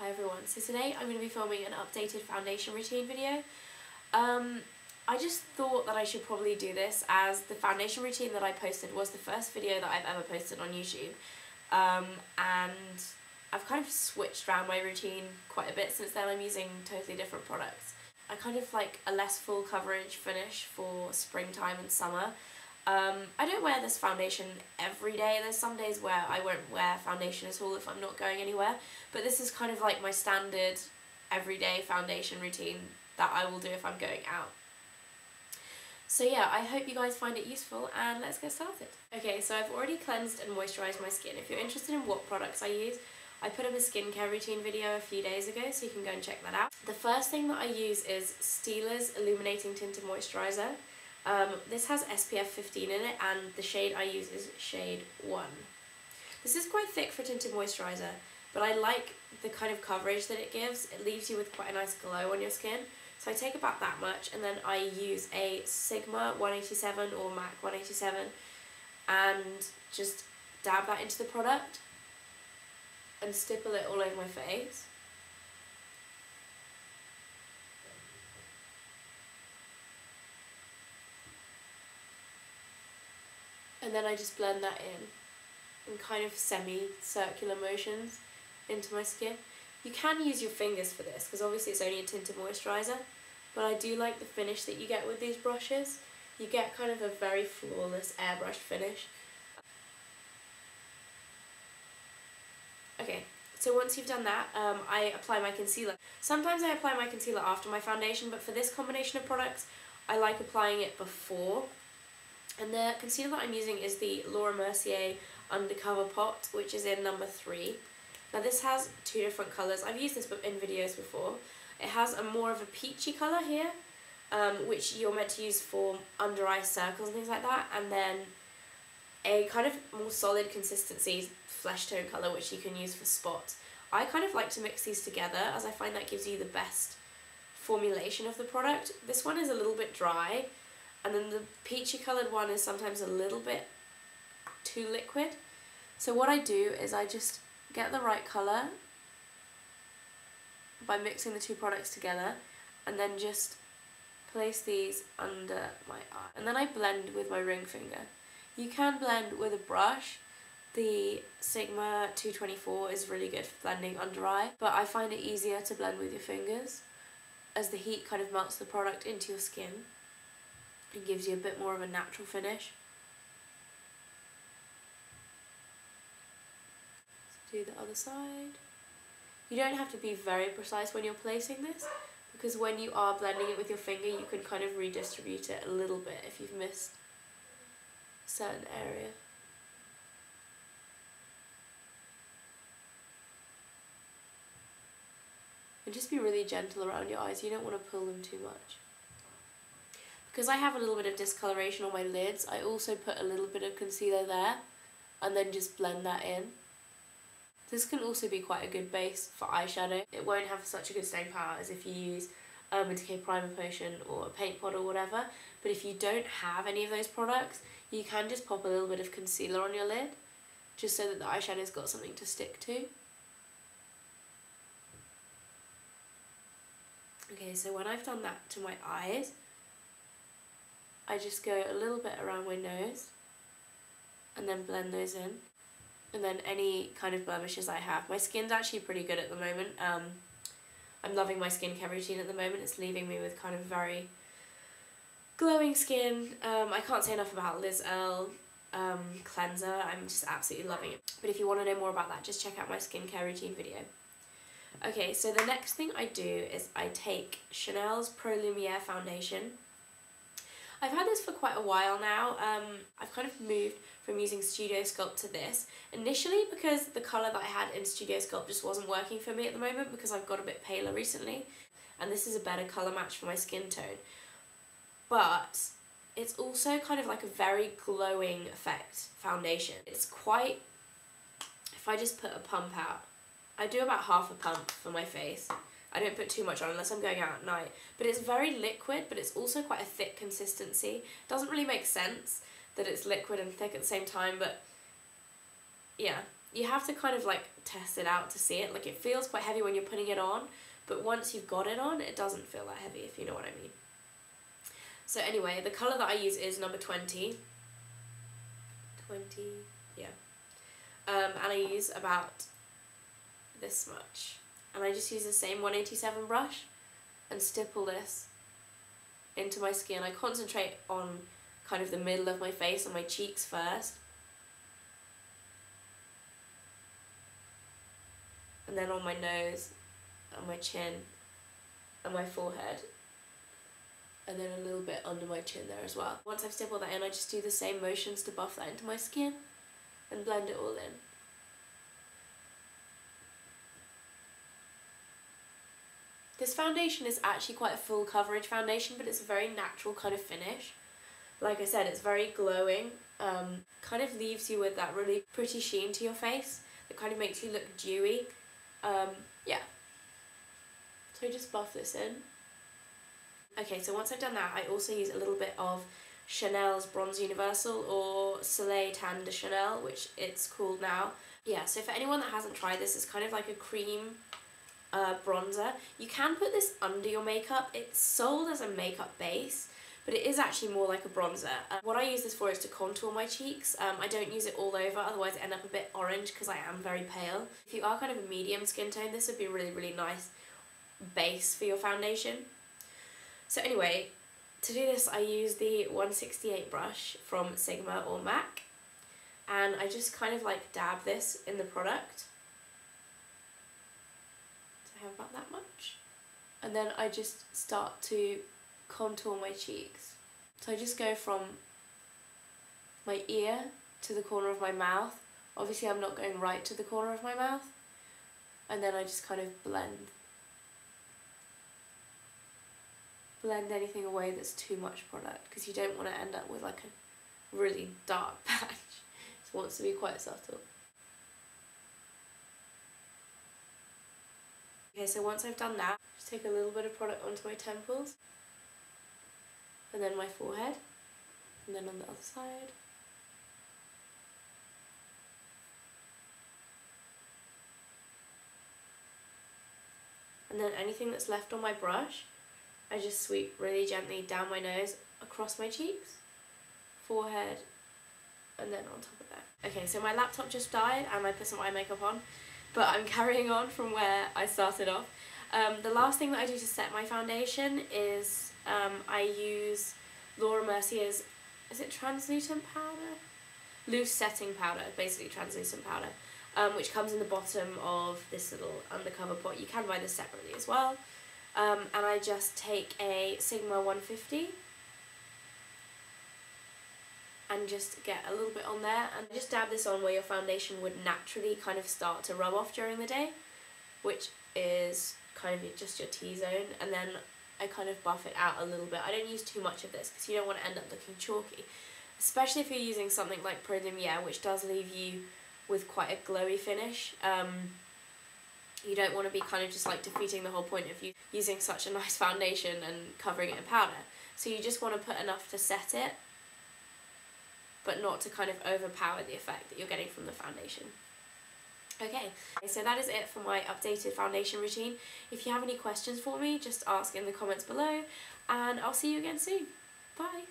Hi everyone, so today I'm going to be filming an updated foundation routine video. I just thought that I should probably do this as the foundation routine that I posted was the first video that I've ever posted on YouTube. And I've kind of switched around my routine quite a bit since then. I'm using totally different products. I kind of like a less full coverage finish for springtime and summer. I don't wear this foundation every day. There's some days where I won't wear foundation at all if I'm not going anywhere, but this is kind of like my standard everyday foundation routine that I will do if I'm going out. So yeah, I hope you guys find it useful and let's get started. Okay, so I've already cleansed and moisturised my skin. If you're interested in what products I use, I put up a skincare routine video a few days ago, so you can go and check that out. The first thing that I use is Stiela's Illuminating Tinted Moisturiser. This has SPF 15 in it and the shade I use is shade 1. This is quite thick for tinted moisturiser, but I like the kind of coverage that it gives. It leaves you with quite a nice glow on your skin. So I take about that much and then I use a Sigma 187 or MAC 187 and just dab that into the product and stipple it all over my face. And then I just blend that in kind of semi-circular motions into my skin. You can use your fingers for this because obviously it's only a tinted moisturiser, but I do like the finish that you get with these brushes. You get kind of a very flawless airbrushed finish. Okay, so once you've done that, I apply my concealer. Sometimes I apply my concealer after my foundation, but for this combination of products, I like applying it before. And the concealer that I'm using is the Laura Mercier Undercover Pot, which is in number 3. Now this has two different colours. I've used this in videos before. It has a more of a peachy colour here, which you're meant to use for under eye circles and things like that, and then a kind of more solid consistency flesh tone colour which you can use for spots. I kind of like to mix these together as I find that gives you the best formulation of the product. This one is a little bit dry, and then the peachy coloured one is sometimes a little bit too liquid. So what I do is I just get the right colour by mixing the two products together and then just place these under my eye. And then I blend with my ring finger. You can blend with a brush. The Sigma 224 is really good for blending under eye, but I find it easier to blend with your fingers as the heat kind of melts the product into your skin. It gives you a bit more of a natural finish. Let's do the other side. You don't have to be very precise when you're placing this, because when you are blending it with your finger, you can kind of redistribute it a little bit if you've missed a certain area. And just be really gentle around your eyes. You don't want to pull them too much. Because I have a little bit of discoloration on my lids, I also put a little bit of concealer there and then just blend that in. This can also be quite a good base for eyeshadow. It won't have such a good staying power as if you use Urban Decay Primer Potion or a paint pot or whatever, but if you don't have any of those products, you can just pop a little bit of concealer on your lid just so that the eyeshadow's got something to stick to. Okay, so when I've done that to my eyes, I just go a little bit around my nose and then blend those in. And then any kind of blemishes I have. My skin's actually pretty good at the moment. I'm loving my skincare routine at the moment. It's leaving me with kind of very glowing skin. I can't say enough about Liz Earle cleanser. I'm just absolutely loving it. But if you want to know more about that, just check out my skincare routine video. Okay, so the next thing I do is I take Chanel's Pro Lumiere foundation. I've had this for quite a while now. I've kind of moved from using Studio Sculpt to this. Initially because the colour that I had in Studio Sculpt just wasn't working for me at the moment because I've got a bit paler recently. And this is a better colour match for my skin tone. But it's also kind of like a very glowing effect foundation. It's quite, if I just put a pump out, I do about half a pump for my face. I don't put too much on unless I'm going out at night. But it's very liquid, but it's also quite a thick consistency. It doesn't really make sense that it's liquid and thick at the same time, but yeah, you have to kind of like test it out to see it. Like it feels quite heavy when you're putting it on, but once you've got it on, it doesn't feel that heavy, if you know what I mean. So anyway, the colour that I use is number 20. 20, yeah. And I use about this much. And I just use the same 187 brush and stipple this into my skin. I concentrate on kind of the middle of my face and my cheeks first. And then on my nose and my chin and my forehead. And then a little bit under my chin there as well. Once I've stippled that in, I just do the same motions to buff that into my skin and blend it all in. This foundation is actually quite a full coverage foundation, but it's a very natural kind of finish. Like I said, it's very glowing, kind of leaves you with that really pretty sheen to your face that kind of makes you look dewy. Yeah. So I just buff this in. Okay, so once I've done that, I also use a little bit of Chanel's Bronze Universal, or Soleil Tan de Chanel, which it's called now. Yeah, so for anyone that hasn't tried this, it's kind of like a cream bronzer. You can put this under your makeup. It's sold as a makeup base, but it is actually more like a bronzer. What I use this for is to contour my cheeks. I don't use it all over, otherwise I end up a bit orange because I am very pale. If you are kind of a medium skin tone, this would be a really, really nice base for your foundation. So anyway, to do this I use the 168 brush from Sigma or MAC, and I just kind of like dab this in the product. So I have about that much. And then I just start to contour my cheeks. So I just go from my ear to the corner of my mouth. Obviously I'm not going right to the corner of my mouth. And then I just kind of blend anything away that's too much product, because you don't want to end up with like a really dark patch. It wants to be quite subtle. Okay, so once I've done that, just take a little bit of product onto my temples, and then my forehead, and then on the other side. And then anything that's left on my brush, I just sweep really gently down my nose, across my cheeks, forehead, and then on top of that. Okay, so my laptop just died and I put some eye makeup on, but I'm carrying on from where I started off. The last thing that I do to set my foundation is I use Laura Mercier's, is it translucent powder? Loose setting powder, basically translucent powder, which comes in the bottom of this little undercover pot. You can buy this separately as well. And I just take a Sigma 150 and just get a little bit on there, and just dab this on where your foundation would naturally kind of start to rub off during the day, which is kind of just your T-zone, and then I kind of buff it out a little bit. I don't use too much of this because you don't want to end up looking chalky, especially if you're using something like Pro Lumiere, which does leave you with quite a glowy finish. You don't want to be kind of just like defeating the whole point of you using such a nice foundation and covering it in powder. So you just want to put enough to set it, but not to kind of overpower the effect that you're getting from the foundation. Okay, so that is it for my updated foundation routine. If you have any questions for me, just ask in the comments below, and I'll see you again soon. Bye!